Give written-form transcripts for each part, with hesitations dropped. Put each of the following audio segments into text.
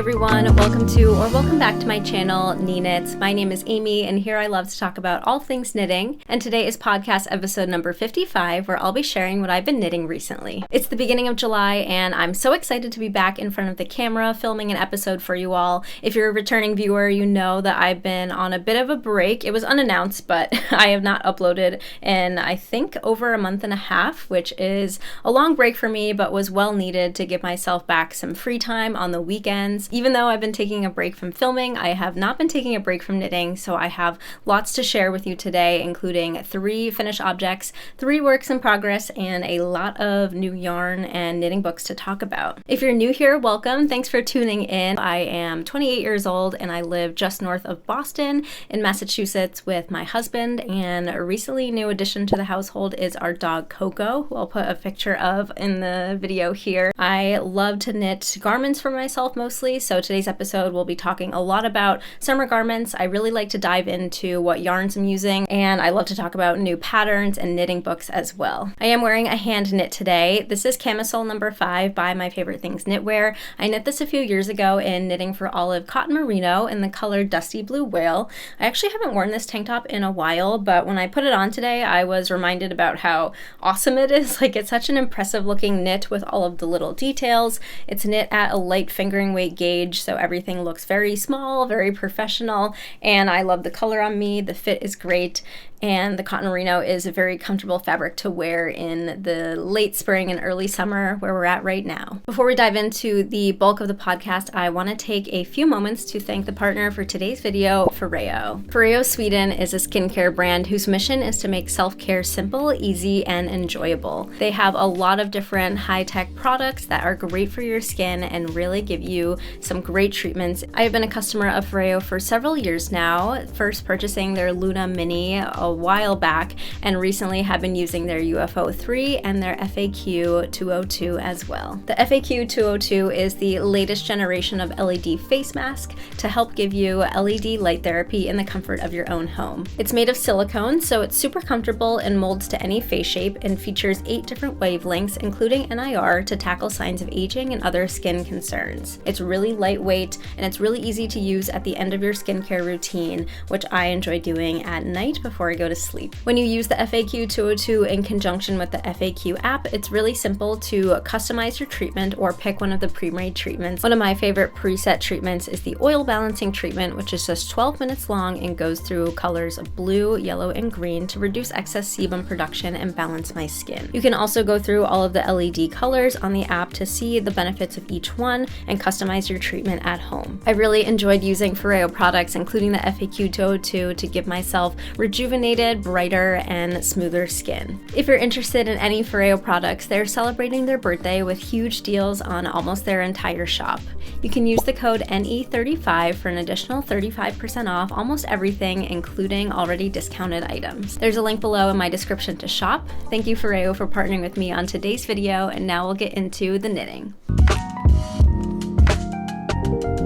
everyone, welcome back to my channel, Knee Knits. My name is Amy, and here I love to talk about all things knitting. And today is podcast episode number 55, where I'll be sharing what I've been knitting recently. It's the beginning of July, and I'm so excited to be back in front of the camera filming an episode for you all. If you're a returning viewer, you know that I've been on a bit of a break. It was unannounced, but I have not uploaded in, I think, over a month and a half, which is a long break for me, but was well needed to give myself back some free time on the weekends. Even though I've been taking a break from filming, I have not been taking a break from knitting, so I have lots to share with you today, including 3 finished objects, 3 works in progress, and a lot of new yarn and knitting books to talk about. If you're new here, welcome. Thanks for tuning in. I am 28 years old and I live just north of Boston in Massachusetts with my husband, and a recently new addition to the household is our dog Coco, who I'll put a picture of in the video here. I love to knit garments for myself mostly, so today's episode will be talking a lot about summer garments. I really like to dive into what yarns I'm using, and I love to talk about new patterns and knitting books as well. I am wearing a hand knit today. This is camisole number 5 by My Favorite Things Knitwear. I knit this a few years ago in Knitting for Olive Cotton Merino in the color Dusty Blue Whale. I actually haven't worn this tank top in a while, but when I put it on today, I was reminded about how awesome it is. Like, it's such an impressive looking knit with all of the little details. It's knit at a light fingering weight gauge, so everything looks very small, very professional, and I love the color on me. The fit is great, and the cotton merino is a very comfortable fabric to wear in the late spring and early summer where we're at right now. Before we dive into the bulk of the podcast, I want to take a few moments to thank the partner for today's video, Foreo. Foreo Sweden is a skincare brand whose mission is to make self-care simple, easy, and enjoyable. They have a lot of different high-tech products that are great for your skin and really give you some great treatments. I have been a customer of Foreo for several years now, first purchasing their Luna Mini a while back, and recently have been using their UFO 3 and their FAQ 202 as well. The FAQ 202 is the latest generation of LED face mask to help give you LED light therapy in the comfort of your own home. It's made of silicone, so it's super comfortable and molds to any face shape and features 8 different wavelengths, including NIR, to tackle signs of aging and other skin concerns. It's really lightweight, and it's really easy to use at the end of your skincare routine, which I enjoy doing at night before I go to sleep. When you use the FAQ 202 in conjunction with the FAQ app, it's really simple to customize your treatment or pick one of the pre-made treatments. One of my favorite preset treatments is the oil balancing treatment, which is just 12 minutes long and goes through colors of blue, yellow, and green to reduce excess sebum production and balance my skin. You can also go through all of the LED colors on the app to see the benefits of each one and customize your treatment at home. I really enjoyed using Foreo products, including the FAQ 202, to give myself rejuvenated, brighter, and smoother skin. If you're interested in any Foreo products, they're celebrating their birthday with huge deals on almost their entire shop. You can use the code NE35 for an additional 35% off almost everything, including already discounted items. There's a link below in my description to shop. Thank you, Foreo, for partnering with me on today's video, and now we'll get into the knitting.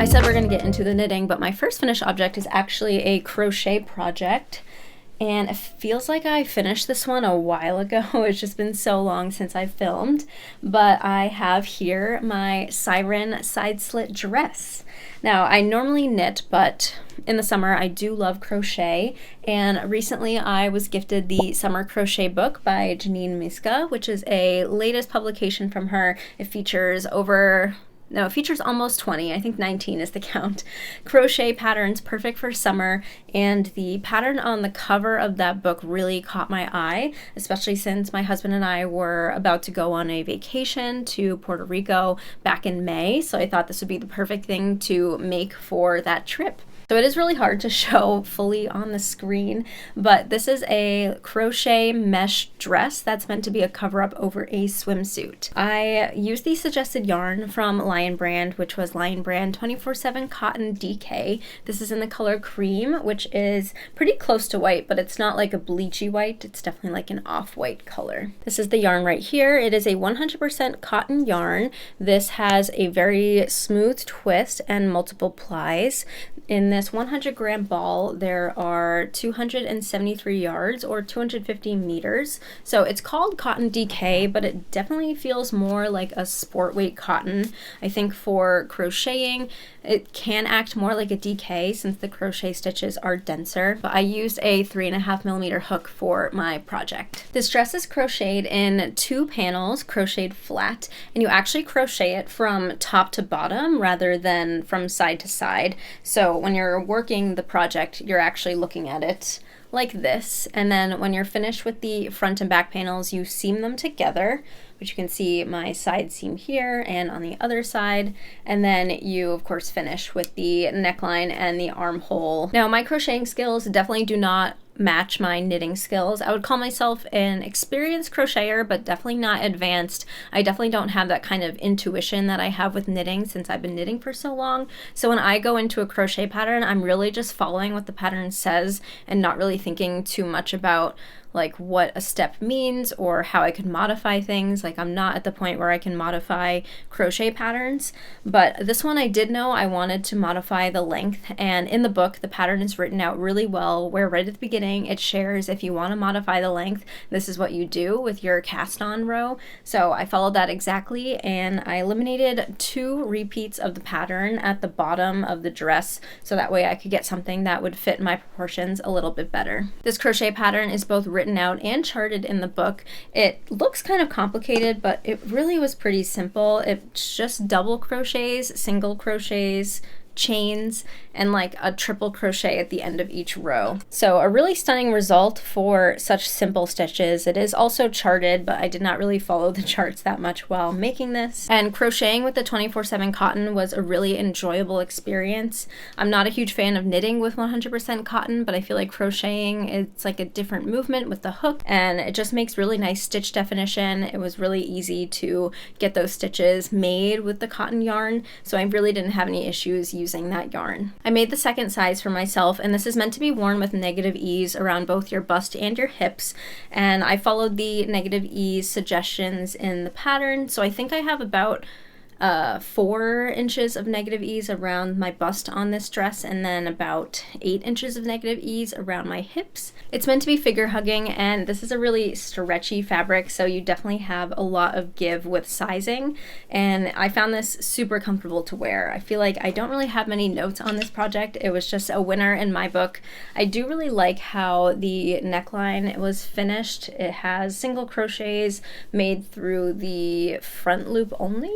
I said we're going to get into the knitting, but my first finished object is actually a crochet project, and it feels like I finished this one a while ago. It's just been so long since I filmed, but I have here my Siren side-slit dress. Now, I normally knit, but in the summer I do love crochet, and recently I was gifted the Summer Crochet book by Janine Miska, which is a latest publication from her. It features almost 20, I think 19 is the count, crochet patterns perfect for summer, and the pattern on the cover of that book really caught my eye, especially since my husband and I were about to go on a vacation to Puerto Rico back in May, so I thought this would be the perfect thing to make for that trip. So it is really hard to show fully on the screen, but this is a crochet mesh dress that's meant to be a cover-up over a swimsuit. I used the suggested yarn from Lion Brand, which was Lion Brand 24/7 Cotton DK. This is in the color cream, which is pretty close to white, but it's not like a bleachy white. It's definitely like an off-white color. This is the yarn right here. It is a 100% cotton yarn. This has a very smooth twist and multiple plies. In this 100-gram ball, there are 273 yards or 250 meters. So it's called cotton DK, but it definitely feels more like a sport weight cotton. I think for crocheting, it can act more like a DK since the crochet stitches are denser, but I used a 3.5mm hook for my project. This dress is crocheted in 2 panels, crocheted flat, and you actually crochet it from top to bottom rather than from side to side. So when you're working the project, you're actually looking at it like this, and then when you're finished with the front and back panels, you seam them together, which you can see my side seam here and on the other side, and then you of course finish with the neckline and the armhole. Now my crocheting skills definitely do not match my knitting skills. I would call myself an experienced crocheter, but definitely not advanced. I definitely don't have that kind of intuition that I have with knitting since I've been knitting for so long. So when I go into a crochet pattern, I'm really just following what the pattern says and not really thinking too much about like what a step means or how I could modify things. Like I'm not at the point where I can modify crochet patterns, but this one I did know I wanted to modify the length, and in the book the pattern is written out really well where right at the beginning it shares if you want to modify the length, this is what you do with your cast on row. So I followed that exactly, and I eliminated 2 repeats of the pattern at the bottom of the dress so that way I could get something that would fit my proportions a little bit better. This crochet pattern is both written out and charted in the book. It looks kind of complicated, but it really was pretty simple. It's just double crochets, single crochets, chains, and like a triple crochet at the end of each row. So a really stunning result for such simple stitches. It is also charted, but I did not really follow the charts that much while making this. And crocheting with the 24/7 cotton was a really enjoyable experience. I'm not a huge fan of knitting with 100% cotton, but I feel like crocheting, it's like a different movement with the hook, and it just makes really nice stitch definition. It was really easy to get those stitches made with the cotton yarn, so I really didn't have any issues using that yarn. I made the second size for myself, and this is meant to be worn with negative ease around both your bust and your hips, and I followed the negative ease suggestions in the pattern, so I think I have about 4 inches of negative ease around my bust on this dress, and then about 8 inches of negative ease around my hips. It's meant to be figure hugging, and this is a really stretchy fabric, so you definitely have a lot of give with sizing, and I found this super comfortable to wear. I feel like I don't really have many notes on this project. It was just a winner in my book. I do really like how the neckline was finished. It has single crochets made through the front loop only,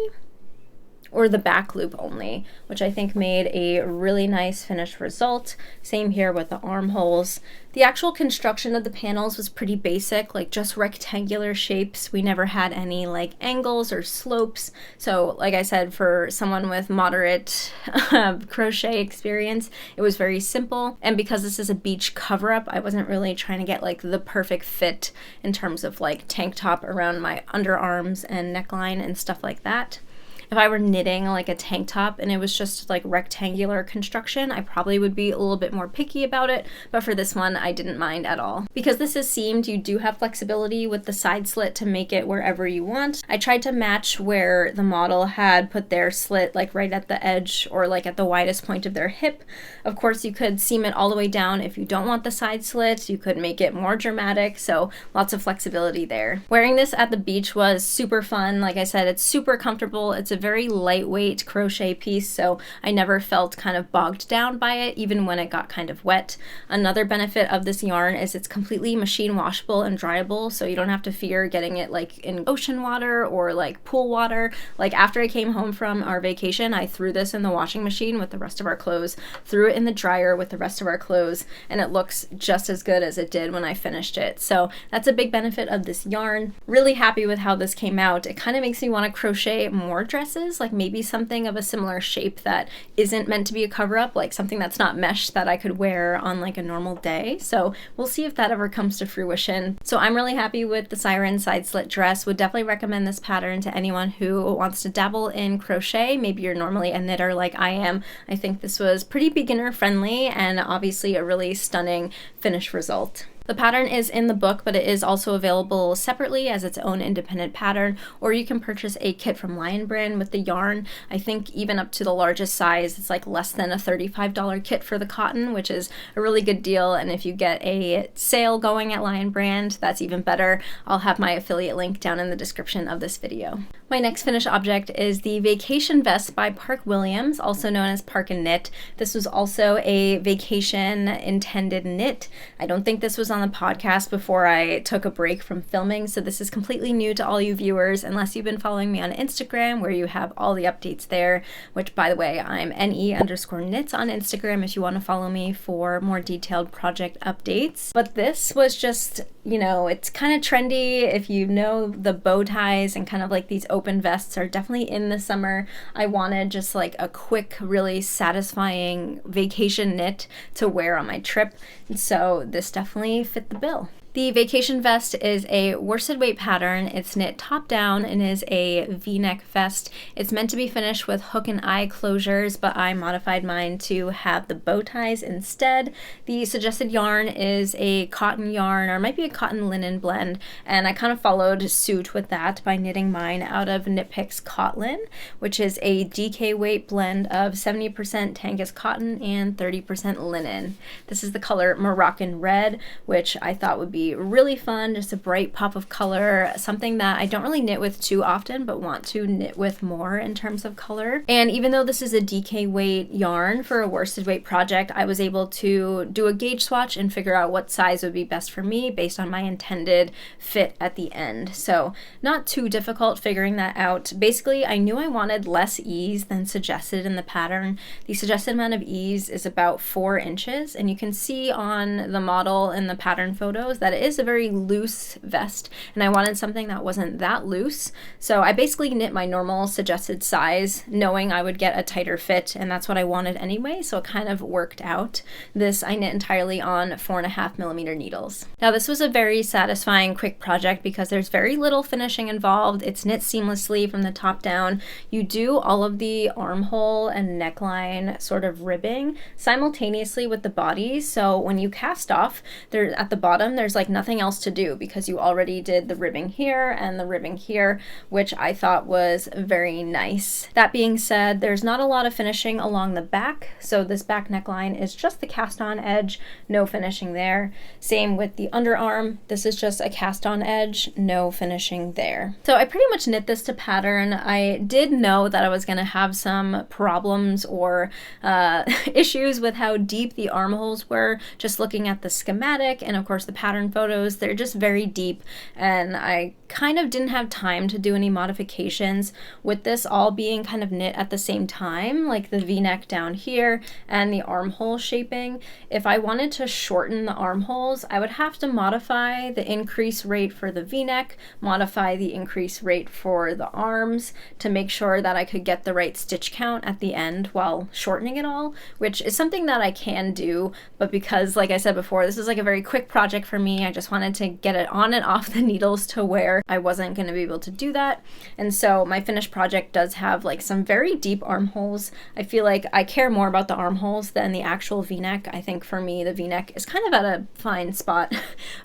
or the back loop only, which I think made a really nice finished result. Same here with the armholes. The actual construction of the panels was pretty basic, like just rectangular shapes. We never had any like angles or slopes. So like I said, for someone with moderate crochet experience, it was very simple. And because this is a beach cover-up, I wasn't really trying to get like the perfect fit in terms of like tank top around my underarms and neckline and stuff like that. If I were knitting like a tank top and it was just like rectangular construction, I probably would be a little bit more picky about it, but for this one, I didn't mind at all. Because this is seamed, you do have flexibility with the side slit to make it wherever you want. I tried to match where the model had put their slit, like right at the edge or like at the widest point of their hip. Of course, you could seam it all the way down if you don't want the side slit. You could make it more dramatic, so lots of flexibility there. Wearing this at the beach was super fun. Like I said, it's super comfortable. It's a very lightweight crochet piece, so I never felt kind of bogged down by it, even when it got kind of wet. Another benefit of this yarn is it's completely machine washable and dryable, so you don't have to fear getting it like in ocean water or like pool water. Like after I came home from our vacation, I threw this in the washing machine with the rest of our clothes, threw it in the dryer with the rest of our clothes, and it looks just as good as it did when I finished it. So that's a big benefit of this yarn. Really happy with how this came out. It kind of makes me want to crochet more dresses, like maybe something of a similar shape that isn't meant to be a cover-up, like something that's not mesh that I could wear on like a normal day. So we'll see if that ever comes to fruition. So I'm really happy with the Siren side slit dress. Would definitely recommend this pattern to anyone who wants to dabble in crochet. Maybe you're normally a knitter like I am. I think this was pretty beginner friendly and obviously a really stunning finished result. The pattern is in the book, but it is also available separately as its own independent pattern, or you can purchase a kit from Lion Brand with the yarn. I think even up to the largest size, it's like less than a $35 kit for the cotton, which is a really good deal. And if you get a sale going at Lion Brand, that's even better. I'll have my affiliate link down in the description of this video. My next finished object is the Vacation Vest by Park Williams, also known as Park and Knit. This was also a vacation intended knit. I don't think this was on the podcast before I took a break from filming, so this is completely new to all you viewers, unless you've been following me on Instagram, where you have all the updates there, which, by the way, I'm NE_knits on Instagram if you want to follow me for more detailed project updates. But this was just, you know, it's kind of trendy. If you know, the bow ties and kind of like these open vests are definitely in the summer. I wanted just like a quick, really satisfying vacation knit to wear on my trip, and so this definitely fit the bill. The Vacation Vest is a worsted weight pattern. It's knit top down and is a V-neck vest. It's meant to be finished with hook and eye closures, but I modified mine to have the bow ties instead. The suggested yarn is a cotton yarn, or it might be a cotton linen blend, and I kind of followed suit with that by knitting mine out of Knit Picks Cotlin, which is a DK weight blend of 70% Tangus cotton and 30% linen. This is the color Moroccan Red, which I thought would be really fun, just a bright pop of color, something that I don't really knit with too often but want to knit with more in terms of color. And even though this is a DK weight yarn for a worsted weight project, I was able to do a gauge swatch and figure out what size would be best for me based on my intended fit at the end. So not too difficult figuring that out. Basically, I knew I wanted less ease than suggested in the pattern. The suggested amount of ease is about 4 inches, and you can see on the model in the pattern photos that it is a very loose vest, and I wanted something that wasn't that loose. So I basically knit my normal suggested size, knowing I would get a tighter fit, and that's what I wanted anyway, so it kind of worked out. This I knit entirely on 4.5mm needles. Now this was a very satisfying quick project because there's very little finishing involved. It's knit seamlessly from the top down. You do all of the armhole and neckline sort of ribbing simultaneously with the body, so when you cast off, there at the bottom there's like nothing else to do because you already did the ribbing here and the ribbing here, which I thought was very nice. That being said, there's not a lot of finishing along the back, so this back neckline is just the cast on edge, no finishing there. Same with the underarm, this is just a cast on edge, no finishing there. So I pretty much knit this to pattern. I did know that I was going to have some problems or issues with how deep the armholes were, just looking at the schematic and of course the pattern photos. They're just very deep, and I kind of didn't have time to do any modifications with this all being kind of knit at the same time, like the V-neck down here and the armhole shaping. If I wanted to shorten the armholes, I would have to modify the increase rate for the V-neck, modify the increase rate for the arms to make sure that I could get the right stitch count at the end while shortening it all, which is something that I can do, but because, like I said before, this is like a very quick project for me, I just wanted to get it on and off the needles to where I wasn't going to be able to do that. And so my finished project does have like some very deep armholes. I feel like I care more about the armholes than the actual V-neck. I think for me the V-neck is kind of at a fine spot,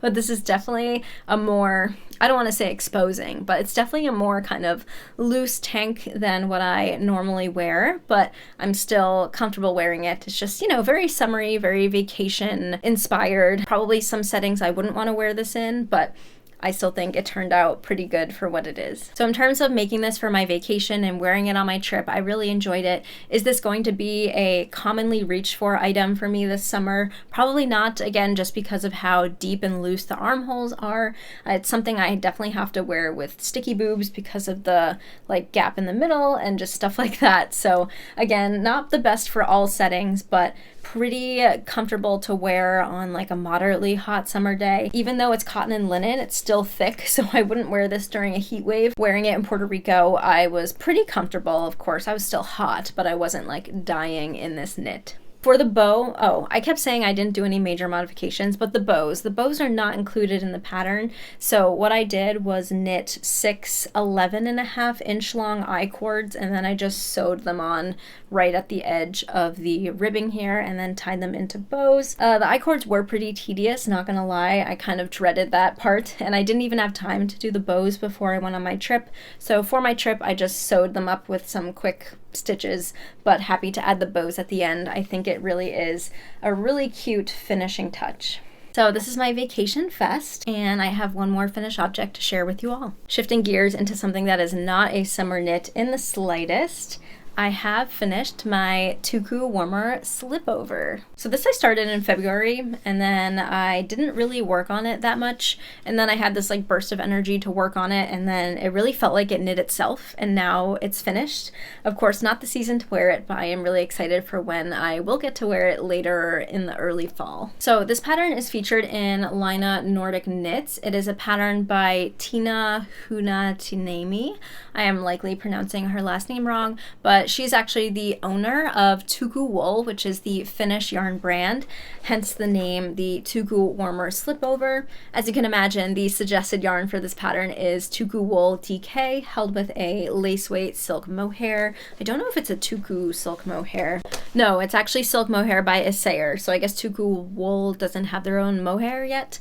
but this is definitely a more, I don't want to say exposing, but it's definitely a more kind of loose tank than what I normally wear, but I'm still comfortable wearing it. It's just, you know, very summery, very vacation inspired. Probably some settings I wouldn't want to wear this in, but I still think it turned out pretty good for what it is. So in terms of making this for my vacation and wearing it on my trip, I really enjoyed it. Is this going to be a commonly reached for item for me this summer? Probably not, again, just because of how deep and loose the armholes are. It's something I definitely have to wear with sticky boobs because of the like gap in the middle and just stuff like that. So again, not the best for all settings, but pretty comfortable to wear on like a moderately hot summer day. Even though it's cotton and linen, it's still thick, so I wouldn't wear this during a heat wave. Wearing it in Puerto Rico, I was pretty comfortable. Of course, I was still hot, but I wasn't like dying in this knit. For the bow, oh, I kept saying I didn't do any major modifications, but the bows are not included in the pattern. So what I did was knit 6 11.5-inch long I-cords, and then I just sewed them on right at the edge of the ribbing here and then tied them into bows. The I-cords were pretty tedious, not gonna lie. I kind of dreaded that part, and I didn't even have time to do the bows before I went on my trip. So for my trip, I just sewed them up with some quick stitches, but happy to add the bows at the end. I think it really is a really cute finishing touch. So this is my vacation fest, and I have one more finished object to share with you all. Shifting gears into something that is not a summer knit in the slightest, I have finished my Tuku warmer Slipover. So this I started in February, and then I didn't really work on it that much, and then I had this like burst of energy to work on it, and then it really felt like it knit itself, and now it's finished. Of course, not the season to wear it, but I am really excited for when I will get to wear it later in the early fall. So this pattern is featured in Lina Nordic Knits. It is a pattern by Tina Hunatiniemi. I am likely pronouncing her last name wrong, but she's actually the owner of Tuku Wool, which is the Finnish yarn brand, hence the name, the Tuku Warmer Slipover. As you can imagine, the suggested yarn for this pattern is Tuku Wool DK, held with a lace weight silk mohair. I don't know if it's a Tuku silk mohair. No, it's actually silk mohair by Isayer, so I guess Tuku Wool doesn't have their own mohair yet.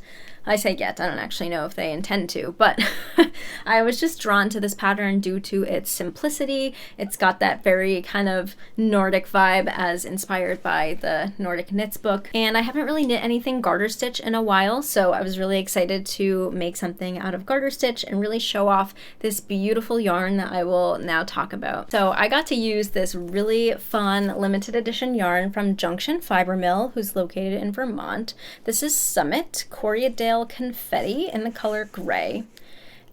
I say yet, I don't actually know if they intend to, but I was just drawn to this pattern due to its simplicity. It's got that very kind of Nordic vibe as inspired by the Nordic Knits book. And I haven't really knit anything garter stitch in a while, so I was really excited to make something out of garter stitch and really show off this beautiful yarn that I will now talk about. So I got to use this really fun limited edition yarn from Junction Fiber Mill, who's located in Vermont. This is Summit Corriedale Confetti in the color gray,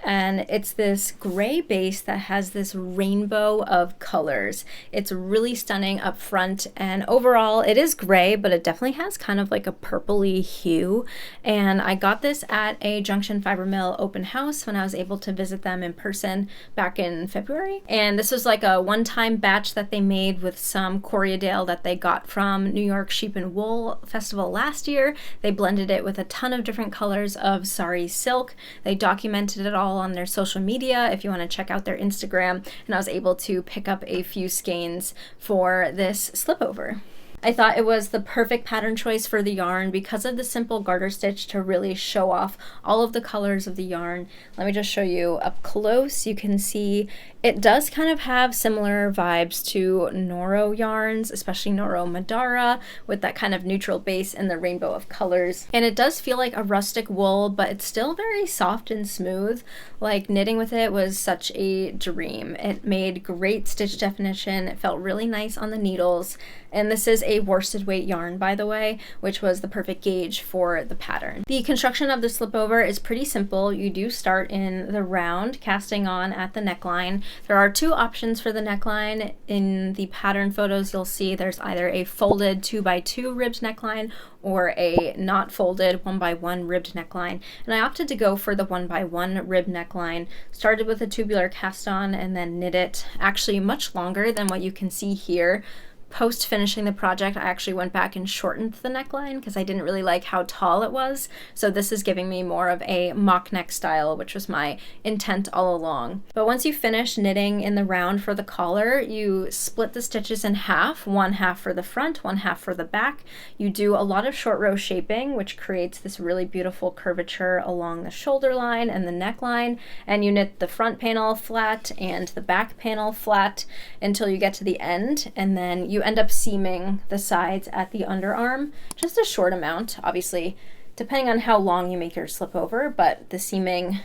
and it's this gray base that has this rainbow of colors. It's really stunning up front, and overall it is gray, but it definitely has kind of like a purpley hue. And I got this at a Junction Fiber Mill open house when I was able to visit them in person back in February. And this was like a one-time batch that they made with some Corriedale that they got from New York Sheep and Wool Festival last year. They blended it with a ton of different colors of sari silk. They documented it all on their social media if you want to check out their Instagram, and I was able to pick up a few skeins for this slipover. I thought it was the perfect pattern choice for the yarn because of the simple garter stitch to really show off all of the colors of the yarn. Let me just show you up close. You can see it does kind of have similar vibes to Noro yarns, especially Noro Madara, with that kind of neutral base and the rainbow of colors. And it does feel like a rustic wool, but it's still very soft and smooth. Like, knitting with it was such a dream. It made great stitch definition. It felt really nice on the needles. And this is a worsted weight yarn, by the way, which was the perfect gauge for the pattern. The construction of the slipover is pretty simple. You do start in the round, casting on at the neckline. There are two options for the neckline. In the pattern photos, you'll see there's either a folded 2x2 ribbed neckline or a not folded 1x1 ribbed neckline. And I opted to go for the 1x1 ribbed neckline. Started with a tubular cast on and then knit it actually much longer than what you can see here. Post finishing the project, I actually went back and shortened the neckline because I didn't really like how tall it was. So this is giving me more of a mock neck style, which was my intent all along. But once you finish knitting in the round for the collar, you split the stitches in half, one half for the front, one half for the back. You do a lot of short row shaping, which creates this really beautiful curvature along the shoulder line and the neckline. And you knit the front panel flat and the back panel flat until you get to the end, and then you end up seaming the sides at the underarm, just a short amount, obviously, depending on how long you make your slipover, but the seaming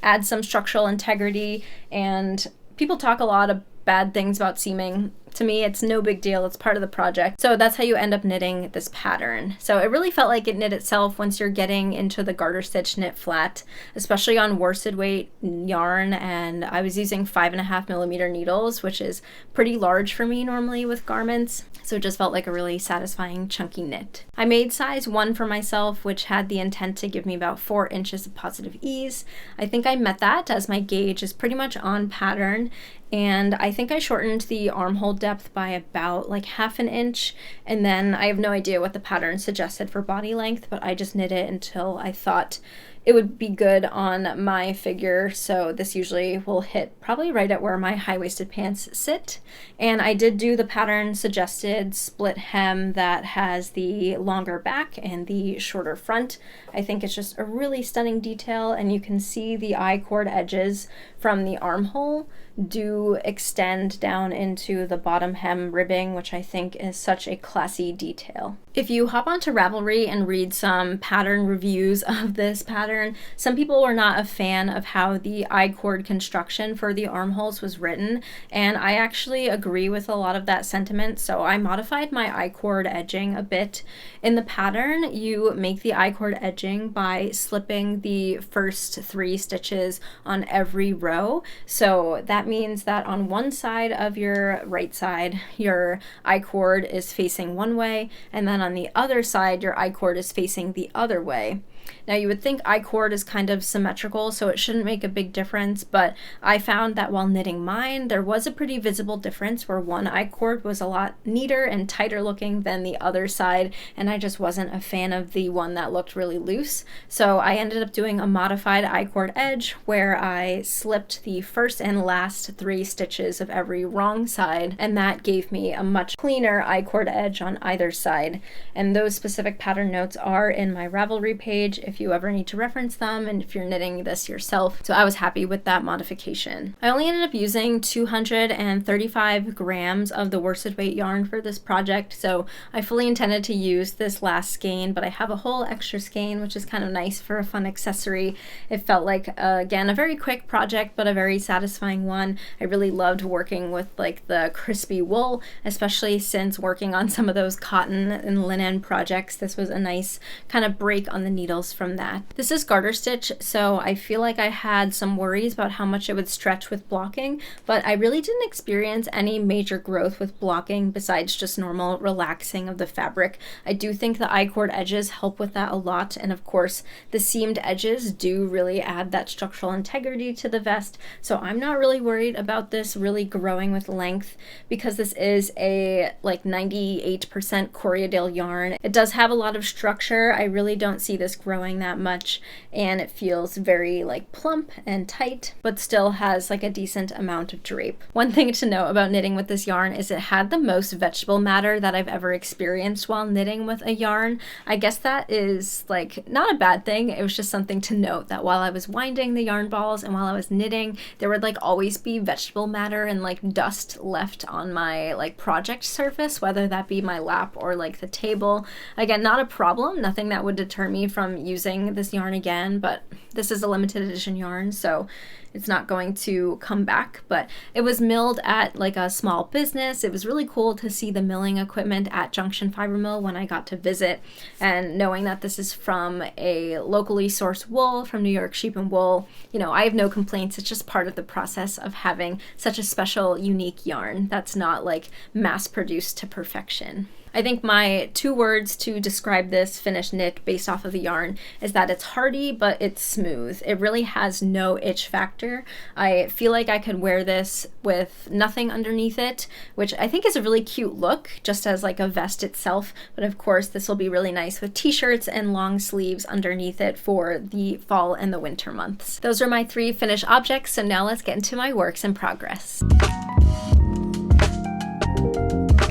adds some structural integrity, and people talk a lot of bad things about seaming. To me, it's no big deal. It's part of the project. So that's how you end up knitting this pattern. So it really felt like it knit itself once you're getting into the garter stitch knit flat, especially on worsted weight yarn. And I was using 5.5mm needles, which is pretty large for me normally with garments. So it just felt like a really satisfying chunky knit. I made size 1 for myself, which had the intent to give me about 4 inches of positive ease. I think I met that, as my gauge is pretty much on pattern. And I think I shortened the armhole depth depth by about like half an inch, and then I have no idea what the pattern suggested for body length, but I just knit it until I thought it would be good on my figure. So this usually will hit probably right at where my high-waisted pants sit. And I did do the pattern suggested split hem that has the longer back and the shorter front. I think it's just a really stunning detail, and you can see the I-cord edges from the armhole do extend down into the bottom hem ribbing, which I think is such a classy detail. If you hop onto Ravelry and read some pattern reviews of this pattern, some people were not a fan of how the I-cord construction for the armholes was written, and I actually agree with a lot of that sentiment, so I modified my I-cord edging a bit. In the pattern, you make the I-cord edging by slipping the first 3 stitches on every row, so that means that on one side of your right side, your I-cord is facing one way, and then on the other side, your I-cord is facing the other way. Now you would think I-cord is kind of symmetrical, so it shouldn't make a big difference, but I found that while knitting mine, there was a pretty visible difference where one I-cord was a lot neater and tighter looking than the other side, and I just wasn't a fan of the one that looked really loose. So I ended up doing a modified I-cord edge where I slipped the first and last 3 stitches of every wrong side, and that gave me a much cleaner I-cord edge on either side. And those specific pattern notes are in my Ravelry page if you ever need to reference them and if you're knitting this yourself. So I was happy with that modification. I only ended up using 235 grams of the worsted weight yarn for this project, so I fully intended to use this last skein, but I have a whole extra skein, which is kind of nice for a fun accessory. It felt like, again, a very quick project, but a very satisfying one. I really loved working with like the crispy wool, especially since working on some of those cotton and linen projects. This was a nice kind of break on the needles from that. This is garter stitch, so I feel like I had some worries about how much it would stretch with blocking, but I really didn't experience any major growth with blocking besides just normal relaxing of the fabric. I do think the I-cord edges help with that a lot, and of course the seamed edges do really add that structural integrity to the vest, so I'm not really worried about this really growing with length because this is a like 98% Corriedale yarn. It does have a lot of structure. I really don't see this growing that much, and it feels very like plump and tight, but still has like a decent amount of drape. One thing to know about knitting with this yarn is it had the most vegetable matter that I've ever experienced while knitting with a yarn. I guess that is like not a bad thing. It was just something to note that while I was winding the yarn balls and while I was knitting, there would like always be vegetable matter and like dust left on my like project surface, whether that be my lap or like the table. Again, not a problem, nothing that would deter me from using this yarn again, but this is a limited edition yarn, so it's not going to come back. But it was milled at like a small business. It was really cool to see the milling equipment at Junction Fiber Mill when I got to visit, and knowing that this is from a locally sourced wool from New York Sheep and Wool, you know, I have no complaints. It's just part of the process of having such a special, unique yarn that's not like mass produced to perfection. I think my 2 words to describe this finished knit based off of the yarn is that it's hardy, but it's smooth. It really has no itch factor. I feel like I could wear this with nothing underneath it, which I think is a really cute look, just as like a vest itself. But of course, this will be really nice with t-shirts and long sleeves underneath it for the fall and the winter months. Those are my 3 finished objects, so now let's get into my works in progress.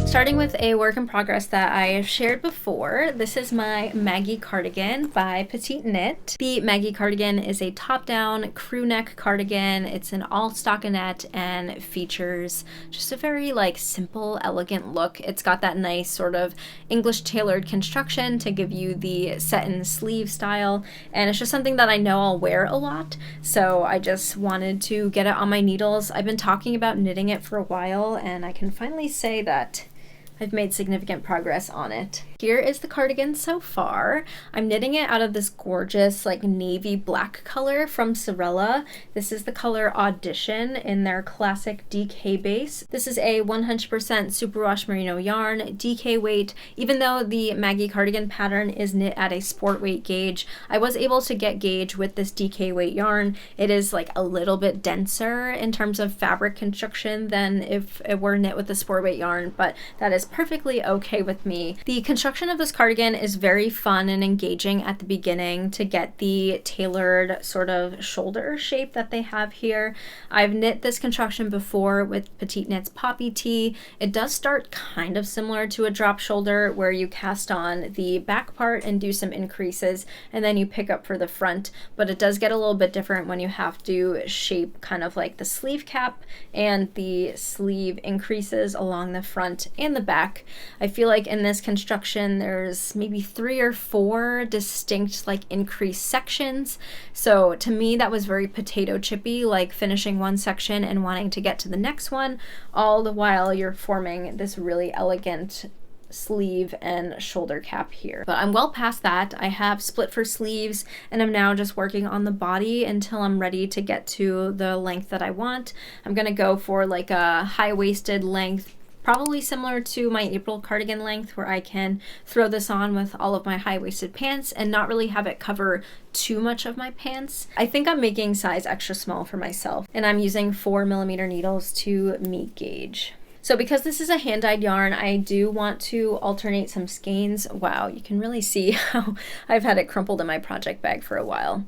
Starting with a work in progress that I have shared before, this is my Maggie Cardigan by Petite Knit. The Maggie Cardigan is a top-down crew neck cardigan. It's an all stockinette and features just a very like simple, elegant look. It's got that nice sort of English tailored construction to give you the set-in sleeve style, and it's just something that I know I'll wear a lot, so I just wanted to get it on my needles. I've been talking about knitting it for a while, and I can finally say that I've made significant progress on it. Here is the cardigan so far. I'm knitting it out of this gorgeous like navy black color from Sewrella. This is the color Audition in their classic DK base. This is a 100% superwash merino yarn, DK weight. Even though the Maggie Cardigan pattern is knit at a sport weight gauge, I was able to get gauge with this DK weight yarn. It is like a little bit denser in terms of fabric construction than if it were knit with the sport weight yarn, but that is perfectly okay with me. The construction of this cardigan is very fun and engaging at the beginning to get the tailored sort of shoulder shape that they have here. I've knit this construction before with Petite Knits Poppy Tee. It does start kind of similar to a drop shoulder where you cast on the back part and do some increases and then you pick up for the front, but it does get a little bit different when you have to shape kind of like the sleeve cap and the sleeve increases along the front and the back. I feel like in this construction there's maybe 3 or 4 distinct like increase sections, so to me that was very potato chippy, like finishing one section and wanting to get to the next one, all the while you're forming this really elegant sleeve and shoulder cap here. But I'm well past that. I have split for sleeves and I'm now just working on the body until I'm ready to get to the length that I want. I'm gonna go for like a high-waisted length, probably similar to my April cardigan length, where I can throw this on with all of my high-waisted pants and not really have it cover too much of my pants. I think I'm making size extra small for myself and I'm using 4mm needles to meet gauge. So because this is a hand-dyed yarn, I do want to alternate some skeins. Wow, you can really see how I've had it crumpled in my project bag for a while.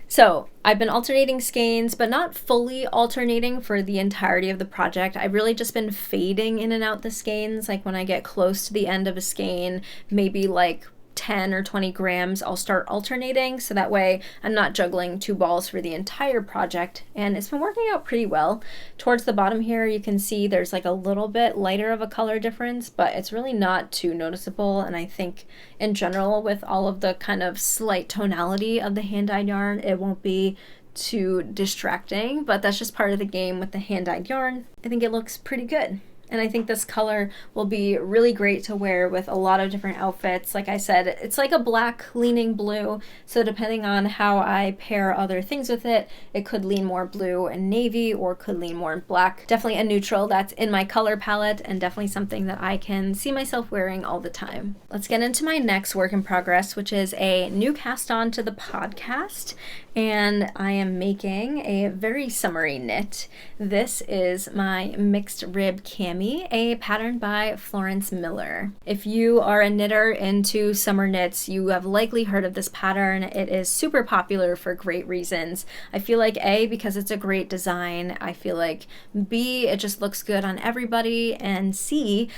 So I've been alternating skeins, but not fully alternating for the entirety of the project. I've really just been fading in and out the skeins. Like when I get close to the end of a skein, maybe like 10 or 20 grams, I'll start alternating, so that way I'm not juggling 2 balls for the entire project, and it's been working out pretty well. Towards the bottom here you can see there's like a little bit lighter of a color difference, but it's really not too noticeable, and I think in general with all of the kind of slight tonality of the hand-dyed yarn it won't be too distracting, but that's just part of the game with the hand-dyed yarn. I think it looks pretty good. And I think this color will be really great to wear with a lot of different outfits. Like I said, it's like a black leaning blue, so depending on how I pair other things with it, it could lean more blue and navy or could lean more black. Definitely a neutral that's in my color palette and definitely something that I can see myself wearing all the time. Let's get into my next work in progress, which is a new cast on to the podcast. And I am making a very summery knit. This is my Mixed Rib Cami, a pattern by Florence Miller. If you are a knitter into summer knits, you have likely heard of this pattern. It is super popular for great reasons. I feel like A, because it's a great design. I feel like B, it just looks good on everybody, and C,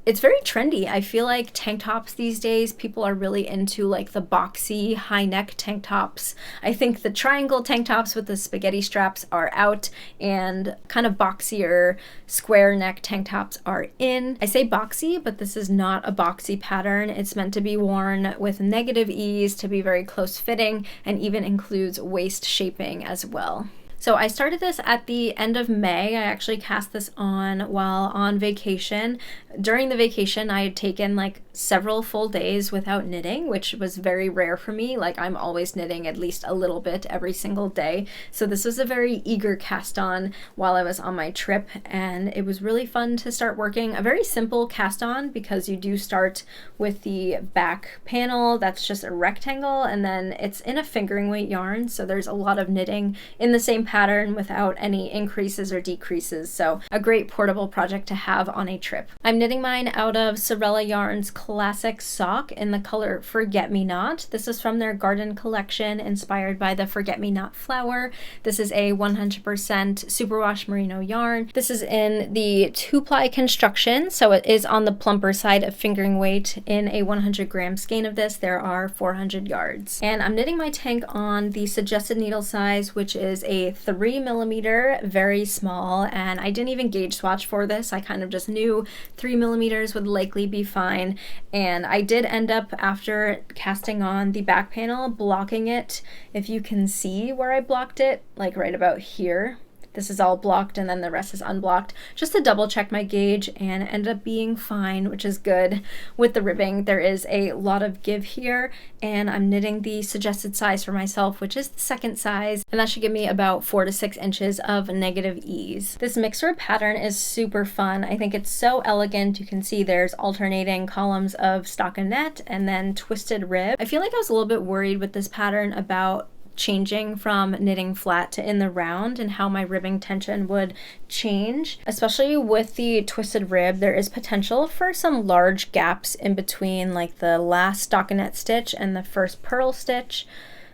it's very trendy. I feel like tank tops these days, people are really into like the boxy high neck tank tops. I think the triangle tank tops with the spaghetti straps are out and kind of boxier square neck tank tops are in. I say boxy, but this is not a boxy pattern. It's meant to be worn with negative ease, to be very close fitting, and even includes waist shaping as well. So I started this at the end of May. I actually cast this on while on vacation. During the vacation, I had taken like several full days without knitting, which was very rare for me. Like I'm always knitting at least a little bit every single day. So this was a very eager cast on while I was on my trip, and it was really fun to start working. A very simple cast on because you do start with the back panel that's just a rectangle, and then it's in a fingering weight yarn, so there's a lot of knitting in the same pattern without any increases or decreases. So a great portable project to have on a trip. I'm knitting mine out of Sewrella Yarn's Classic Sock in the color Forget Me Not. This is from their garden collection inspired by the Forget Me Not flower. This is a 100% superwash merino yarn. This is in the 2-ply construction, so it is on the plumper side of fingering weight. In a 100 gram skein of this, there are 400 yards. And I'm knitting my tank on the suggested needle size, which is a 3mm, very small, and I didn't even gauge swatch for this. I kind of just knew 3mm would likely be fine. And I did end up, after casting on the back panel, blocking it. If you can see where I blocked it, like right about here, This is all blocked and then the rest is unblocked, just to double check my gauge, and it ended up being fine, which is good. With the ribbing, there is a lot of give here, and I'm knitting the suggested size for myself, which is the second size, and that should give me about 4 to 6 inches of negative ease. This mixed rib pattern is super fun. I think it's so elegant. You can see there's alternating columns of stockinette and then twisted rib. I feel like I was a little bit worried with this pattern about changing from knitting flat to in the round and how my ribbing tension would change. Especially with the twisted rib, there is potential for some large gaps in between like the last stockinette stitch and the first purl stitch.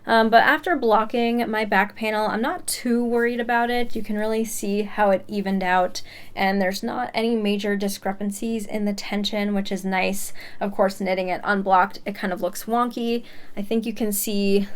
But after blocking my back panel, I'm not too worried about it. You can really see how it evened out, and there's not any major discrepancies in the tension, which is nice. Of course, knitting it unblocked, it kind of looks wonky. I think you can see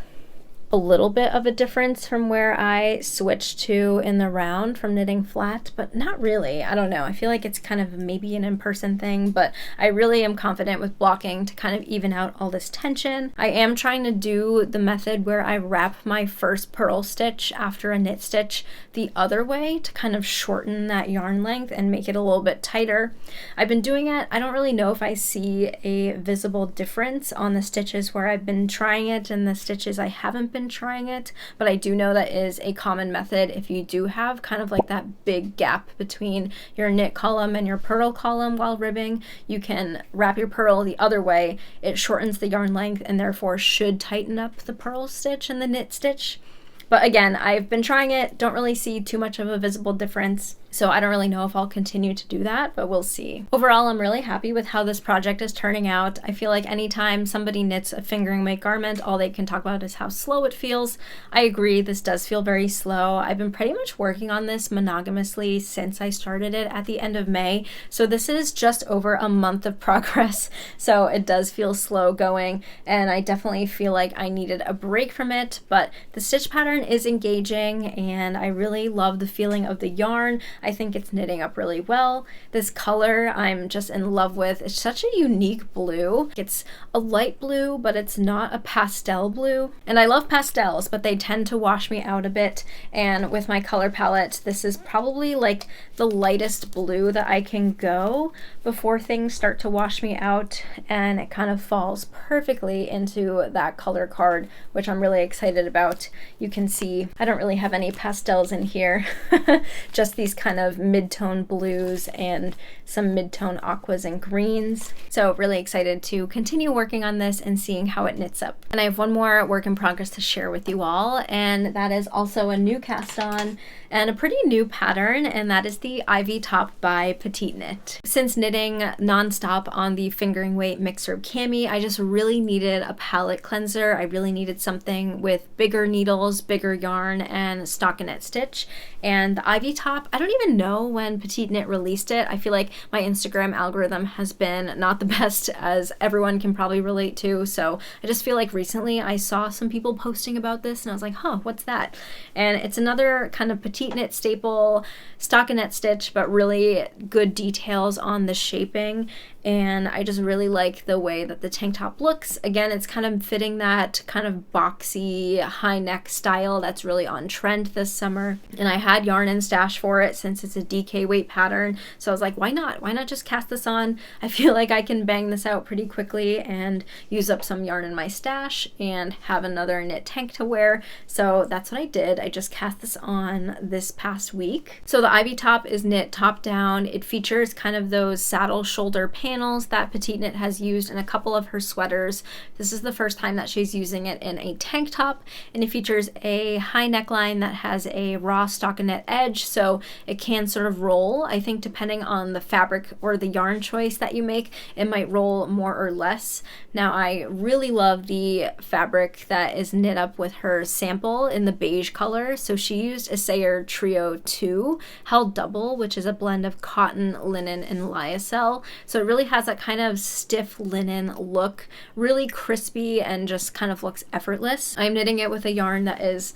a little bit of a difference from where I switched to in the round from knitting flat, but not really. I don't know. I feel like it's kind of maybe an in-person thing, but I really am confident with blocking to kind of even out all this tension. I am trying to do the method where I wrap my first purl stitch after a knit stitch the other way to kind of shorten that yarn length and make it a little bit tighter. I've been doing it. I don't really know if I see a visible difference on the stitches where I've been trying it and the stitches I haven't been trying it, but I do know that is a common method if you do have kind of like that big gap between your knit column and your purl column while ribbing. You can wrap your purl the other way. It shortens the yarn length and therefore should tighten up the purl stitch and the knit stitch. But again, I've been trying it, don't really see too much of a visible difference, so I don't really know if I'll continue to do that, but we'll see. Overall, I'm really happy with how this project is turning out. I feel like anytime somebody knits a fingering weight garment, all they can talk about is how slow it feels. I agree, this does feel very slow. I've been pretty much working on this monogamously since I started it at the end of May, so this is just over a month of progress, so it does feel slow going, and I definitely feel like I needed a break from it, but the stitch pattern is engaging, and I really love the feeling of the yarn. I think it's knitting up really well. This color I'm just in love with. It's such a unique blue. It's a light blue, but it's not a pastel blue. And I love pastels, but they tend to wash me out a bit. And with my color palette, this is probably like the lightest blue that I can go before things start to wash me out. And it kind of falls perfectly into that color card, which I'm really excited about. You can see I don't really have any pastels in here, just these kind of mid-tone blues and some mid-tone aquas and greens. So really excited to continue working on this and seeing how it knits up. And I have one more work in progress to share with you all, and that is also a new cast on and a pretty new pattern, and that is the Ivy Top by Petite Knit. Since knitting nonstop on the fingering weight Mixed Rib Cami, I just really needed a palette cleanser. I really needed something with bigger needles, bigger yarn, and stockinette stitch. And the Ivy Top, I don't even know when Petite Knit released it. I feel like my Instagram algorithm has been not the best, as everyone can probably relate to, so I just feel like recently I saw some people posting about this and I was like, huh, what's that? And it's another kind of Petite Knit staple stockinette stitch, but really good details on the shaping, and I just really like the way that the tank top looks. Again, it's kind of fitting that kind of boxy high neck style that's really on trend this summer, and I had yarn in stash for it since it's a DK weight pattern, so I was like, why not just cast this on? I feel like I can bang this out pretty quickly and use up some yarn in my stash and have another knit tank to wear. So that's what I did. I just cast this on this past week. So the Ivy Top is knit top down. It features kind of those saddle shoulder panels that Petite Knit has used in a couple of her sweaters. This is the first time that she's using it in a tank top, and it features a high neckline that has a raw stockinette edge, so it can sort of roll. I think depending on the fabric or the yarn choice that you make, it might roll more or less. Now, I really love the fabric that is knit up with her sample in the beige color. So she used a Sayer Trio 2 held double, which is a blend of cotton, linen, and lyocell. So it really has that kind of stiff linen look, really crispy, and just kind of looks effortless. I'm knitting it with a yarn that is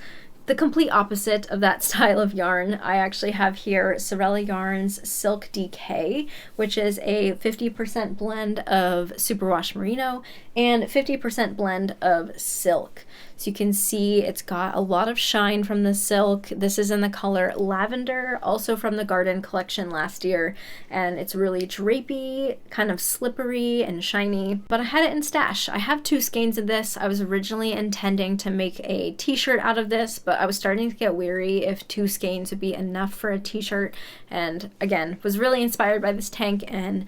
the complete opposite of that style of yarn. I actually have here Sewrella Yarn's Silk DK, which is a 50% blend of superwash merino and 50% blend of silk. So you can see it's got a lot of shine from the silk. This is in the color Lavender, also from the Garden collection last year, and it's really drapey, kind of slippery and shiny, but I had it in stash. I have 2 skeins of this. I was originally intending to make a t-shirt out of this, but I was starting to get weary if 2 skeins would be enough for a t-shirt, and again, was really inspired by this tank and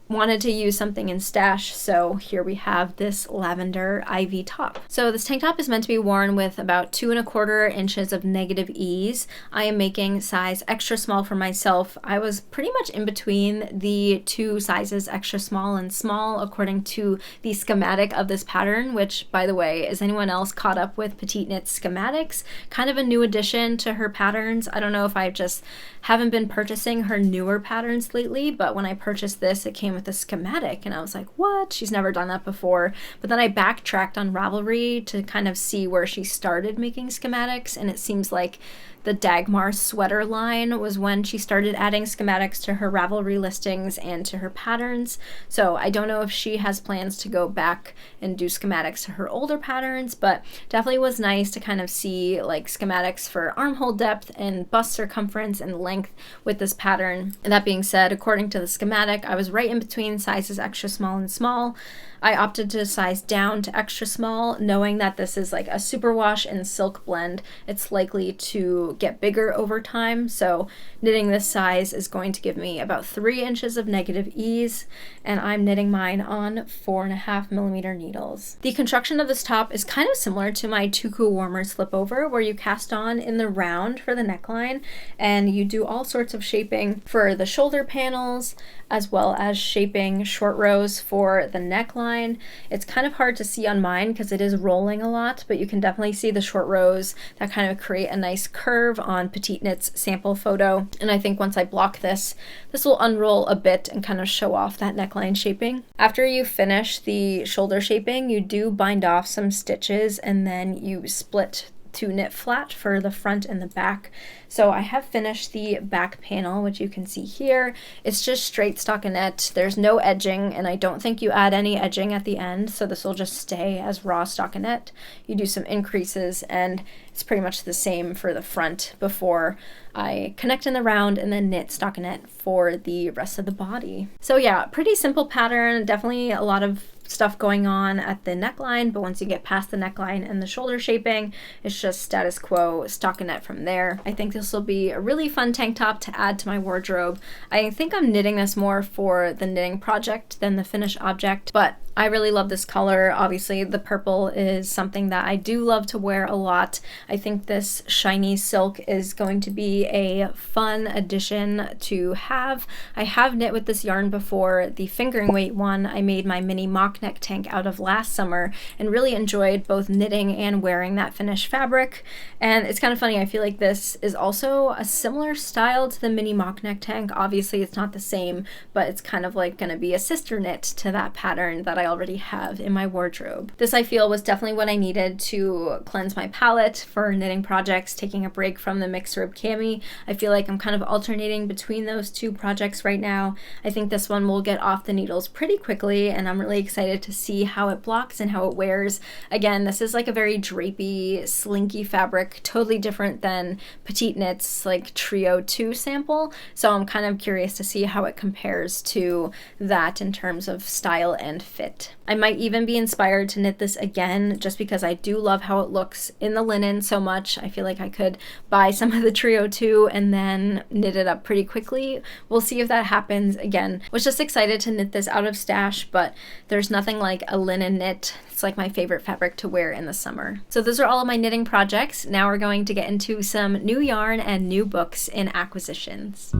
wanted to use something in stash, so here we have this lavender ivy top. So this tank top is meant to be worn with about 2¼ inches of negative ease. I am making size extra small for myself. I was pretty much in between the 2 sizes, extra small and small, according to the schematic of this pattern, which, by the way, is anyone else caught up with Petite Knit's schematics? Kind of a new addition to her patterns. I don't know if I just haven't been purchasing her newer patterns lately, but when I purchased this, it came with a schematic and I was like, what? She's never done that before. But then I backtracked on Ravelry to kind of see where she started making schematics, and it seems like the Dagmar sweater line was when she started adding schematics to her Ravelry listings and to her patterns. So I don't know if she has plans to go back and do schematics to her older patterns, but definitely was nice to kind of see like schematics for armhole depth and bust circumference and length with this pattern. And that being said, according to the schematic, I was right in between sizes extra small and small. I opted to size down to extra small, knowing that this is like a superwash and silk blend. It's likely to get bigger over time, so knitting this size is going to give me about 3 inches of negative ease, and I'm knitting mine on 4.5mm needles. The construction of this top is kind of similar to my Tuku warmer slipover, where you cast on in the round for the neckline, and you do all sorts of shaping for the shoulder panels, as well as shaping short rows for the neckline. It's kind of hard to see on mine because it is rolling a lot, but you can definitely see the short rows that kind of create a nice curve on Petite Knit's sample photo. And I think once I block this, this will unroll a bit and kind of show off that neckline shaping. After you finish the shoulder shaping, you do bind off some stitches and then you split to knit flat for the front and the back. So I have finished the back panel, which you can see here. It's just straight stockinette. There's no edging, and I don't think you add any edging at the end, so this will just stay as raw stockinette. You do some increases, and it's pretty much the same for the front before I connect in the round and then knit stockinette for the rest of the body. So yeah, pretty simple pattern, definitely a lot of stuff going on at the neckline, but once you get past the neckline and the shoulder shaping, it's just status quo stockinette from there. I think this will be a really fun tank top to add to my wardrobe. I think I'm knitting this more for the knitting project than the finished object, but I really love this color. Obviously, the purple is something that I do love to wear a lot. I think this shiny silk is going to be a fun addition to have. I have knit with this yarn before. The fingering weight one I made my mini mock neck tank out of last summer and really enjoyed both knitting and wearing that finished fabric. And it's kind of funny, I feel like this is also a similar style to the mini mock neck tank. Obviously, it's not the same, but it's kind of like going to be a sister knit to that pattern that I already have in my wardrobe. This, I feel, was definitely what I needed to cleanse my palette for knitting projects, taking a break from the Mixed Rib Cami. I feel like I'm kind of alternating between those 2 projects right now. I think this one will get off the needles pretty quickly, and I'm really excited to see how it blocks and how it wears. Again, this is like a very drapey, slinky fabric, totally different than Petite Knit's like Trio 2 sample, so I'm kind of curious to see how it compares to that in terms of style and fit. I might even be inspired to knit this again just because I do love how it looks in the linen so much. I feel like I could buy some of the Trio 2 and then knit it up pretty quickly. We'll see if that happens. Again, was just excited to knit this out of stash, but there's nothing like a linen knit. It's like my favorite fabric to wear in the summer. So those are all of my knitting projects. Now we're going to get into some new yarn and new books in acquisitions.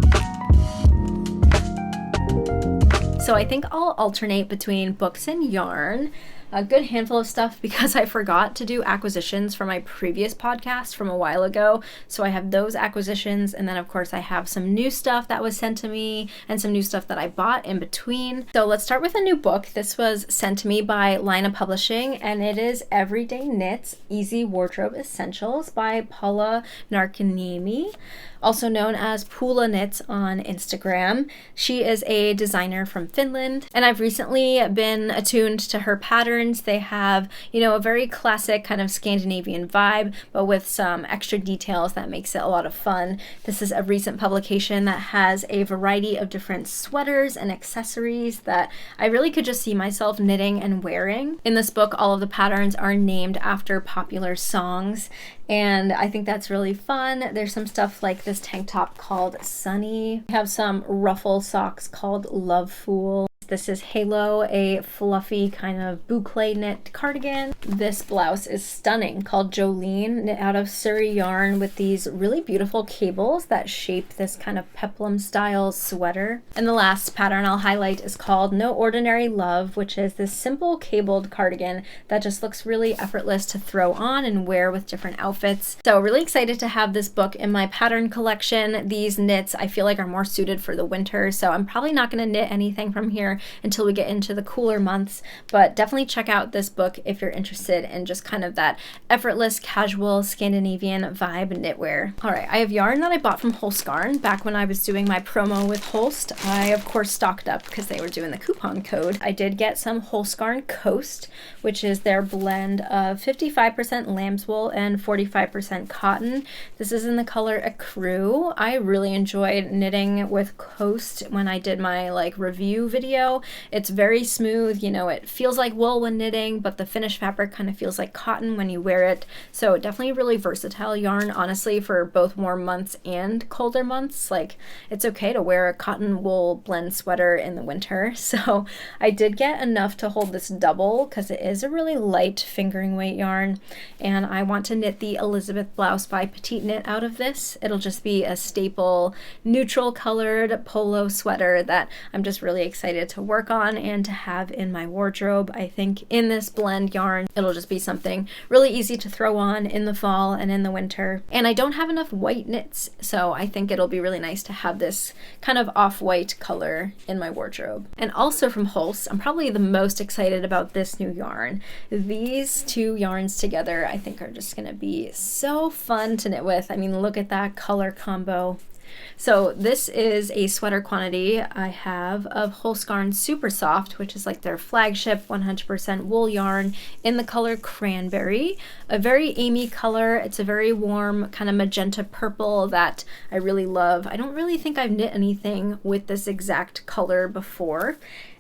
So I think I'll alternate between books and yarn. A good handful of stuff because I forgot to do acquisitions for my previous podcast from a while ago. So I have those acquisitions, and then of course I have some new stuff that was sent to me and some new stuff that I bought in between. So let's start with a new book. This was sent to me by Lina Publishing, and it is Everyday Knits Easy Wardrobe Essentials by Paula Narkiniemi, also known as Paula Knits on Instagram. She is a designer from Finland, and I've recently been attuned to her patterns patterns. They have, a very classic kind of Scandinavian vibe, but with some extra details that makes it a lot of fun. This is a recent publication that has a variety of different sweaters and accessories that I really could just see myself knitting and wearing. In this book, all of the patterns are named after popular songs, and I think that's really fun. There's some stuff like this tank top called Sunny. We have some ruffle socks called Love Fool. This is Halo, a fluffy kind of boucle knit cardigan. This blouse is stunning, called Jolene, knit out of Sari yarn with these really beautiful cables that shape this kind of peplum style sweater. And the last pattern I'll highlight is called No Ordinary Love, which is this simple cabled cardigan that just looks really effortless to throw on and wear with different outfits. So really excited to have this book in my pattern collection. These knits I feel like are more suited for the winter, so I'm probably not going to knit anything from here until we get into the cooler months, but definitely check out this book if you're interested in just kind of that effortless, casual Scandinavian vibe knitwear. All right, I have yarn that I bought from Holst Garn back when I was doing my promo with Holst. I, of course, stocked up because they were doing the coupon code. I did get some Holst Garn Coast, which is their blend of 55% lamb's wool and 45% cotton. This is in the color Ecru. I really enjoyed knitting with Coast when I did my review video. It's very smooth, it feels like wool when knitting, but the finished fabric kind of feels like cotton when you wear it. So definitely really versatile yarn, honestly, for both warm months and colder months. It's okay to wear a cotton wool blend sweater in the winter. So I did get enough to hold this double because it is a really light fingering weight yarn, and I want to knit the Elizabeth blouse by Petite Knit out of this. It'll just be a staple neutral colored polo sweater that I'm just really excited to work on and to have in my wardrobe. I think in this blend yarn, it'll just be something really easy to throw on in the fall and in the winter. And I don't have enough white knits, so I think it'll be really nice to have this kind of off-white color in my wardrobe. And also from Holst, I'm probably the most excited about this new yarn. These two yarns together, I think, are just gonna be so fun to knit with. I mean, look at that color combo. So this is a sweater quantity I have of Holst Garn Super Soft, which is their flagship 100% wool yarn in the color Cranberry, a very Amy color. It's a very warm kind of magenta purple that I really love. I don't really think I've knit anything with this exact color before.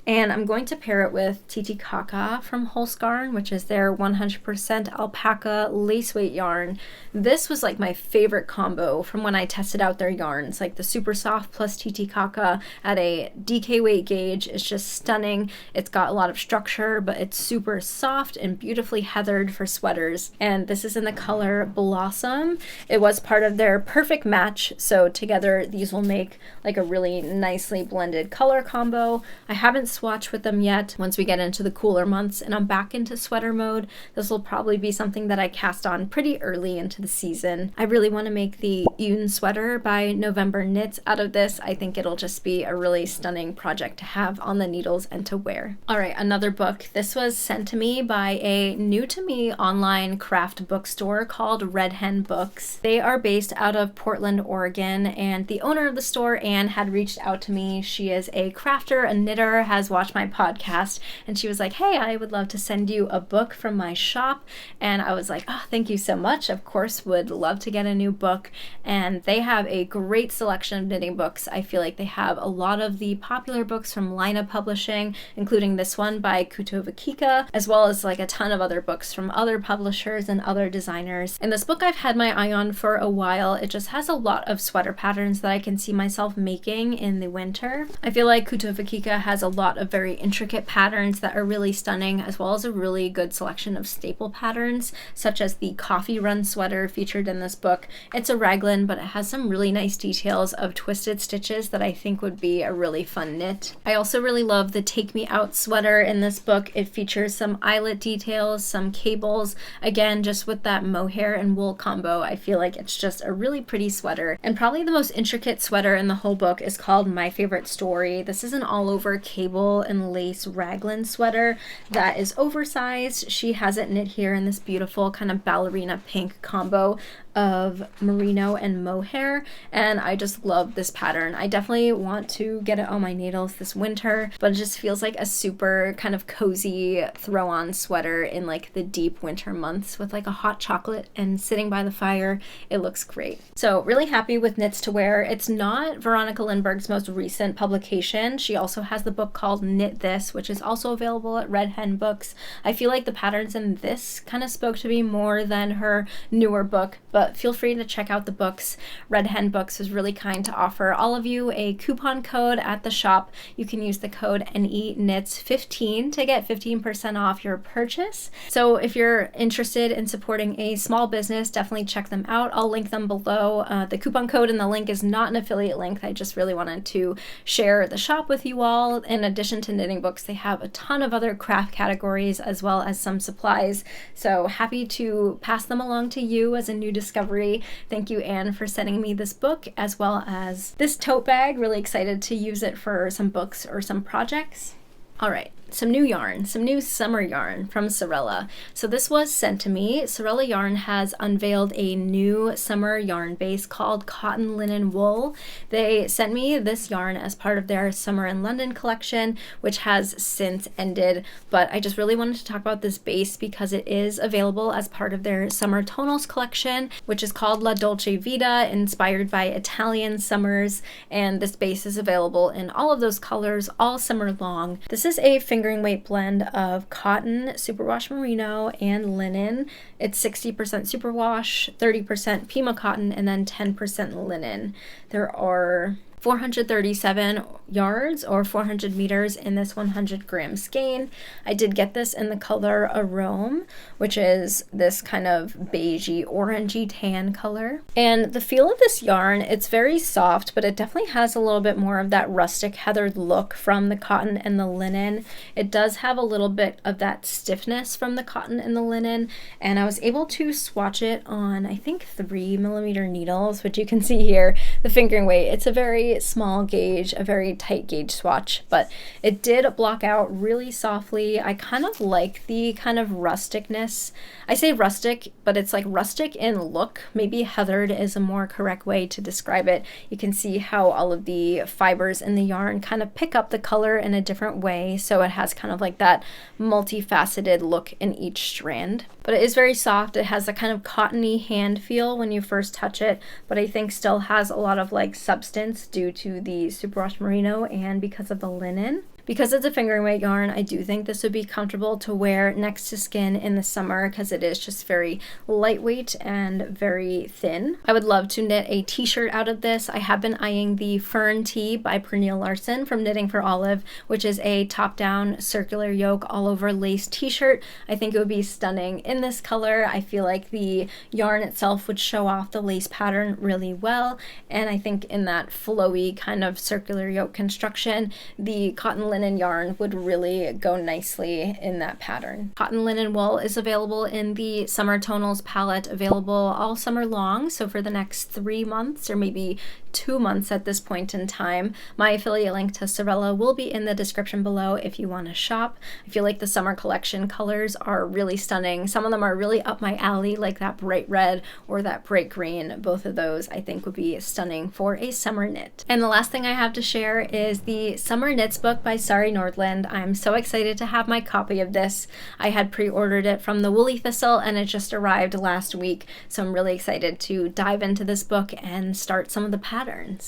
And I'm going to pair it with Tuku from Holst Garn, which is their 100% alpaca lace weight yarn. This was my favorite combo from when I tested out their yarns. The super soft plus Tuku at a DK weight gauge is just stunning. It's got a lot of structure, but it's super soft and beautifully heathered for sweaters. And this is in the color Blossom. It was part of their perfect match, so together these will make a really nicely blended color combo. I haven't swatch with them yet. Once we get into the cooler months and I'm back into sweater mode, this will probably be something that I cast on pretty early into the season. I really want to make the Yoon sweater by November Knits out of this. I think it'll just be a really stunning project to have on the needles and to wear. All right, another book. This was sent to me by a new to me online craft bookstore called Red Hen Books. They are based out of Portland, Oregon, and the owner of the store, Anne, had reached out to me. She is a crafter, a knitter, has watched my podcast, and she was like, hey, I would love to send you a book from my shop. And I was like, oh, thank you so much. Of course, would love to get a new book. And they have a great selection of knitting books. I feel like they have a lot of the popular books from Lina Publishing, including this one by Kutovakika, as well as a ton of other books from other publishers and other designers. And this book I've had my eye on for a while. It just has a lot of sweater patterns that I can see myself making in the winter. I feel like Kutovakika has a lot of very intricate patterns that are really stunning, as well as a really good selection of staple patterns, such as the coffee run sweater featured in this book. It's a raglan, but it has some really nice details of twisted stitches that I think would be a really fun knit. I also really love the Take Me Out sweater in this book. It features some eyelet details, some cables. Again, just with that mohair and wool combo, I feel like it's just a really pretty sweater. And probably the most intricate sweater in the whole book is called My Favorite Story. This is an all over cable wool and lace raglan sweater that is oversized. She has it knit here in this beautiful kind of ballerina pink combo of merino and mohair, and I just love this pattern. I definitely want to get it on my needles this winter, but it just feels like a super kind of cozy throw on sweater in like the deep winter months with like a hot chocolate and sitting by the fire. It looks great. So really happy with Knits to Wear. It's not Veronica Lindbergh's most recent publication. She also has the book called Knit This, which is also available at Red Hen Books. I feel like the patterns in this kind of spoke to me more than her newer book, but feel free to check out the books. Red Hen Books was really kind to offer all of you a coupon code at the shop. You can use the code NEKNITS15 to get 15% off your purchase. So if you're interested in supporting a small business, definitely check them out. I'll link them below. The coupon code and the link is not an affiliate link. I just really wanted to share the shop with you all. In addition to knitting books, they have a ton of other craft categories as well as some supplies. So happy to pass them along to you as a new discovery. Thank you, Anne, for sending me this book as well as this tote bag. Really excited to use it for some books or some projects. All right. Some new yarn, some new summer yarn from Sewrella. So this was sent to me. Sewrella Yarn has unveiled a new summer yarn base called Cotton Linen Wool. They sent me this yarn as part of their Summer in London collection, which has since ended, but I just really wanted to talk about this base because it is available as part of their Summer Tonals collection, which is called La Dolce Vita, inspired by Italian summers, and this base is available in all of those colors all summer long. This is a fingering weight blend of cotton, superwash merino, and linen. It's 60% superwash, 30% Pima cotton, and then 10% linen. There are 437 yards or 400 meters in this 100 gram skein. I did get this in the color Arome, which is this kind of beigey, orangey tan color. And the feel of this yarn, it's very soft, but it definitely has a little bit more of that rustic heathered look from the cotton and the linen. It does have a little bit of that stiffness from the cotton and the linen, and I was able to swatch it on, I think, 3mm needles, which you can see here, the fingering weight. It's a very small gauge, a very tight gauge swatch, but it did block out really softly. I kind of like the kind of rusticness. I say rustic, but it's like rustic in look. Maybe heathered is a more correct way to describe it. You can see how all of the fibers in the yarn kind of pick up the color in a different way, so it has kind of like that multifaceted look in each strand. But it is very soft. It has a kind of cottony hand feel when you first touch it, but I think still has a lot of like substance due to the superwash merino and because of the linen. Because it's a fingering weight yarn, I do think this would be comfortable to wear next to skin in the summer because it is just very lightweight and very thin. I would love to knit a t-shirt out of this. I have been eyeing the Fern Tee by Pernille Larsen from Knitting for Olive, which is a top-down circular yoke all over lace t-shirt. I think it would be stunning in this color. I feel like the yarn itself would show off the lace pattern really well, and I think in that flowy kind of circular yoke construction, the cotton linen yarn would really go nicely in that pattern. Cotton linen wool is available in the Summer Tonals palette, available all summer long, so for the next 3 months or maybe 2 months at this point in time. My affiliate link to Sewrella will be in the description below if you want to shop. I feel like the summer collection colors are really stunning. Some of them are really up my alley, like that bright red or that bright green. Both of those I think would be stunning for a summer knit. And the last thing I have to share is the Summer Knits book by Sari Nordlund. I'm so excited to have my copy of this. I had pre-ordered it from the Woolly Thistle and it just arrived last week, so I'm really excited to dive into this book and start some of the patterns.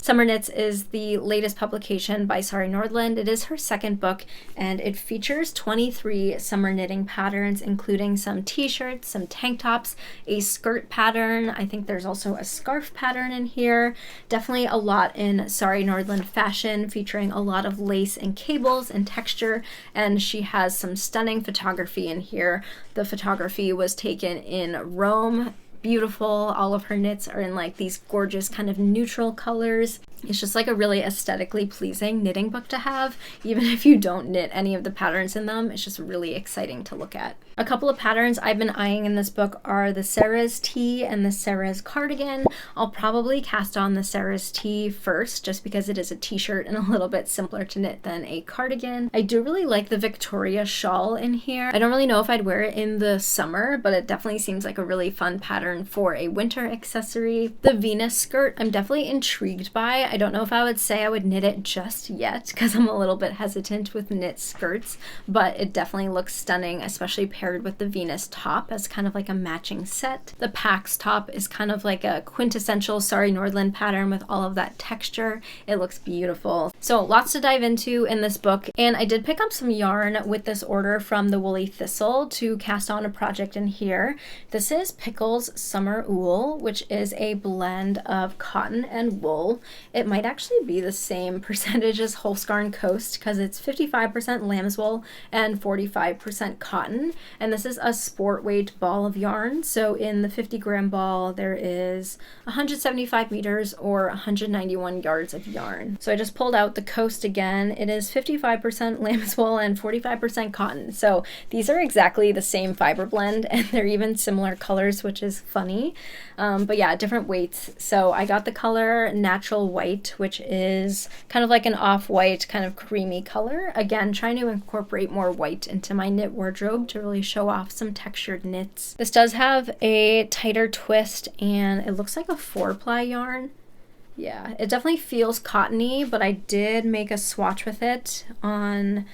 Summer Knits is the latest publication by Sari Nordlund. It is her second book, and it features 23 summer knitting patterns, including some t-shirts, some tank tops, a skirt pattern. I think there's also a scarf pattern in here. Definitely a lot in Sari Nordlund fashion, featuring a lot of lace and cables and texture, and she has some stunning photography in here. The photography was taken in Rome, beautiful. All of her knits are in like these gorgeous kind of neutral colors. It's just like a really aesthetically pleasing knitting book to have. Even if you don't knit any of the patterns in them, it's just really exciting to look at. A couple of patterns I've been eyeing in this book are the Sarah's Tee and the Sarah's Cardigan. I'll probably cast on the Sarah's Tee first, just because it is a t-shirt and a little bit simpler to knit than a cardigan. I do really like the Victoria shawl in here. I don't really know if I'd wear it in the summer, but it definitely seems like a really fun pattern for a winter accessory. The Venus skirt I'm definitely intrigued by. I don't know if I would say I would knit it just yet because I'm a little bit hesitant with knit skirts, but it definitely looks stunning, especially paired with the Venus top as kind of like a matching set. The Pax top is kind of like a quintessential Sari Nordlund pattern with all of that texture. It looks beautiful. So lots to dive into in this book, and I did pick up some yarn with this order from the Woolly Thistle to cast on a project in here. This is Pickles Sommerull, which is a blend of cotton and wool. It might actually be the same percentage as Holst Garn Coast because it's 55% lamb's wool and 45% cotton. And this is a sport weight ball of yarn. So in the 50-gram ball, there is 175 meters or 191 yards of yarn. So I just pulled out the Coast again. It is 55% lamb's wool and 45% cotton. So these are exactly the same fiber blend, and they're even similar colors, which is funny. But yeah, different weights. So I got the color Natural White, which is kind of like an off-white, kind of creamy color. Again, trying to incorporate more white into my knit wardrobe to really show off some textured knits. This does have a tighter twist, and it looks like a 4-ply yarn. Yeah, it definitely feels cottony, but I did make a swatch with it on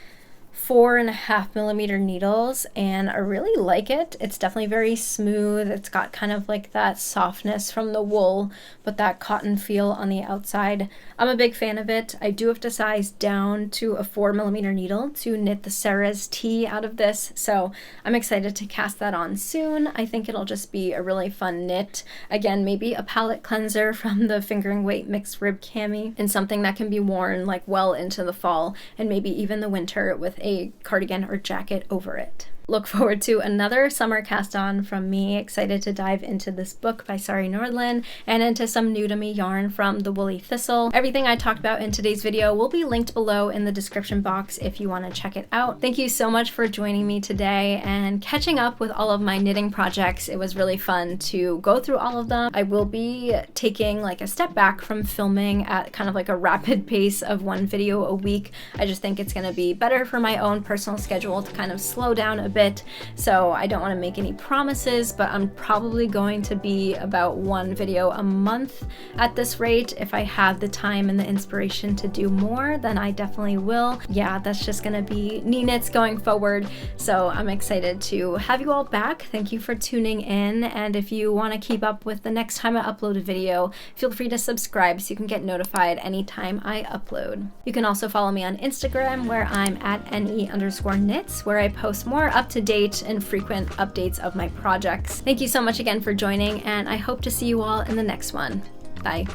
4.5mm needles, and I really like it. It's definitely very smooth. It's got kind of like that softness from the wool, but that cotton feel on the outside. I'm a big fan of it. I do have to size down to a 4mm needle to knit the Sarah's Tee out of this, so I'm excited to cast that on soon. I think it'll just be a really fun knit. Again, maybe a palette cleanser from the Fingering Weight Mixed Rib Cami, and something that can be worn like well into the fall and maybe even the winter with a cardigan or jacket over it. Look forward to another summer cast on from me. Excited to dive into this book by Sari Nordlund and into some new to me yarn from the Woolly Thistle. Everything I talked about in today's video will be linked below in the description box if you want to check it out. Thank you so much for joining me today and catching up with all of my knitting projects. It was really fun to go through all of them. I will be taking like a step back from filming at kind of like a rapid pace of one video a week. I just think it's going to be better for my own personal schedule to kind of slow down a bit. So I don't want to make any promises, but I'm probably going to be about one video a month at this rate. If I have the time and the inspiration to do more, then I definitely will. Yeah, that's just gonna be knits going forward. So I'm excited to have you all back. Thank you for tuning in, and if you want to keep up with the next time I upload a video, feel free to subscribe so you can get notified anytime I upload. You can also follow me on Instagram, where I'm at ne_knits, where I post more up-to-date and frequent updates of my projects. Thank you so much again for joining, and I hope to see you all in the next one. Bye.